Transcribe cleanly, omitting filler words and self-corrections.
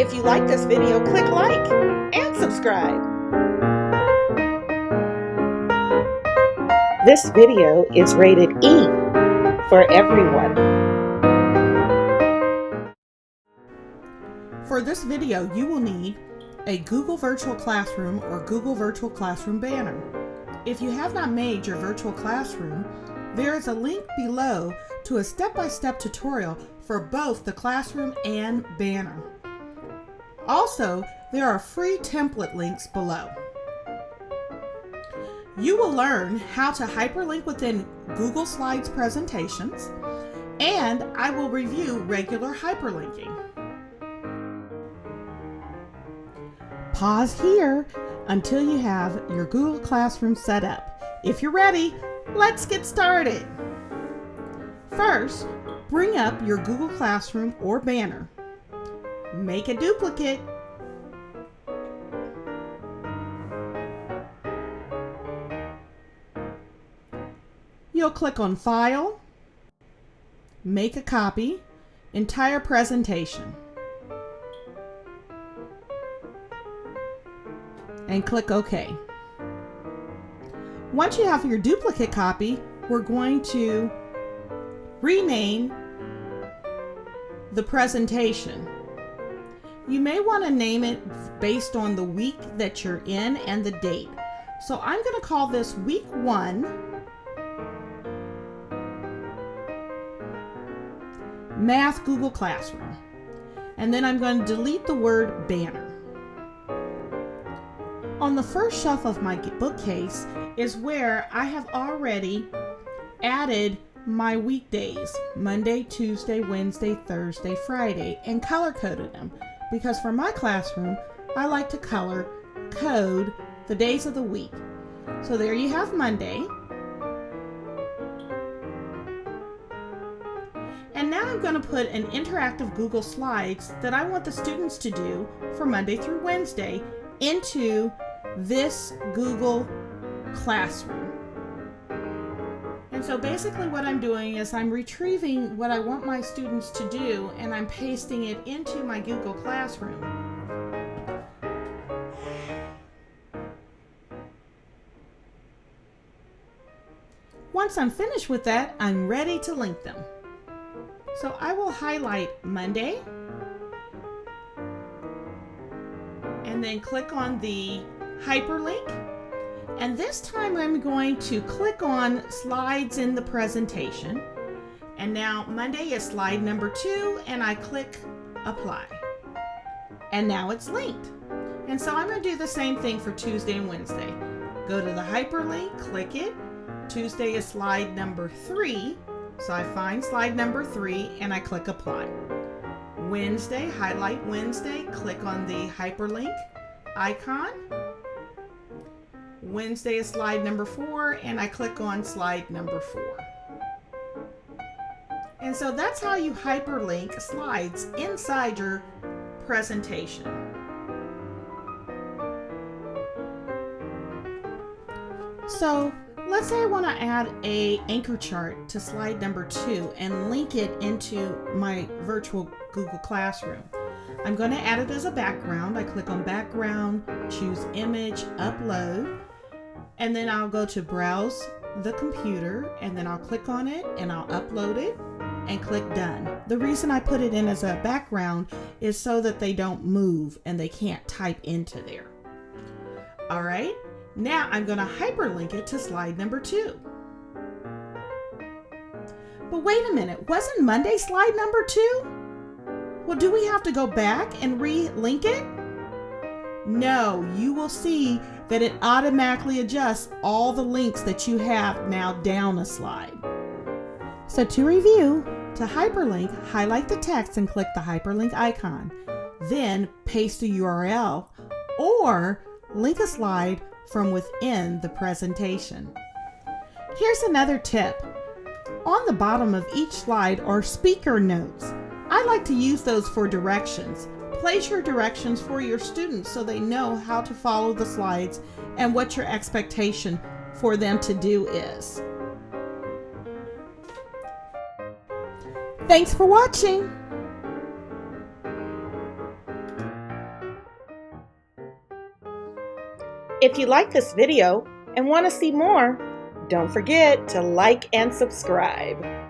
If you like this video, click like and subscribe. This video is rated E for everyone. For this video, you will need a Google Virtual Classroom or Google Virtual Classroom banner. If you have not made your virtual classroom, there is a link below to a step-by-step tutorial for both the classroom and banner. Also, there are free template links below. You will learn how to hyperlink within Google Slides presentations, and I will review regular hyperlinking. Pause here until you have your Google Classroom set up. If you're ready, let's get started. First, bring up your Google Classroom or banner. Make a duplicate. You'll click on File, Make a Copy, Entire Presentation, and click OK. Once you have your duplicate copy, we're going to rename the presentation. You may want to name it based on the week that you're in and the date. So I'm going to call this Week 1 Math Google Classroom. And then I'm going to delete the word banner. On the first shelf of my bookcase is where I have already added my weekdays, Monday, Tuesday, Wednesday, Thursday, Friday, and color-coded them. Because for my classroom, I like to color code the days of the week. So there you have Monday. And now I'm going to put an interactive Google Slides that I want the students to do for Monday through Wednesday into this Google Classroom. And so basically what I'm doing is I'm retrieving what I want my students to do and I'm pasting it into my Google Classroom. Once I'm finished with that, I'm ready to link them. So I will highlight Monday and then click on the hyperlink. And this time I'm going to click on Slides in the presentation. And now Monday is slide number 2 and I click Apply. And now it's linked. And so I'm going to do the same thing for Tuesday and Wednesday. Go to the hyperlink, click it. Tuesday is slide number 3. So I find slide number 3 and I click Apply. Wednesday, highlight Wednesday, click on the hyperlink icon. Wednesday is slide number 4 and I click on slide number 4. And so that's how you hyperlink slides inside your presentation. So let's say I want to add an anchor chart to slide number 2 and link it into my virtual Google Classroom. I'm going to add it as a background. I click on Background, choose Image, Upload, and then I'll go to Browse the computer, and then I'll click on it and I'll upload it and click Done. The reason I put it in as a background is so that they don't move and they can't type into there. All right. Now I'm going to hyperlink it to slide number 2. But wait a minute, wasn't Monday slide number 2? Well, do we have to go back and re-link it? No, you will see that it automatically adjusts all the links that you have now down a slide. So to review, to hyperlink, highlight the text and click the hyperlink icon. Then paste the URL or link a slide from within the presentation. Here's another tip. On the bottom of each slide are speaker notes. I like to use those for directions. Place your directions for your students so they know how to follow the slides and what your expectation for them to do is. Thanks for watching. If you like this video and want to see more, don't forget to like and subscribe.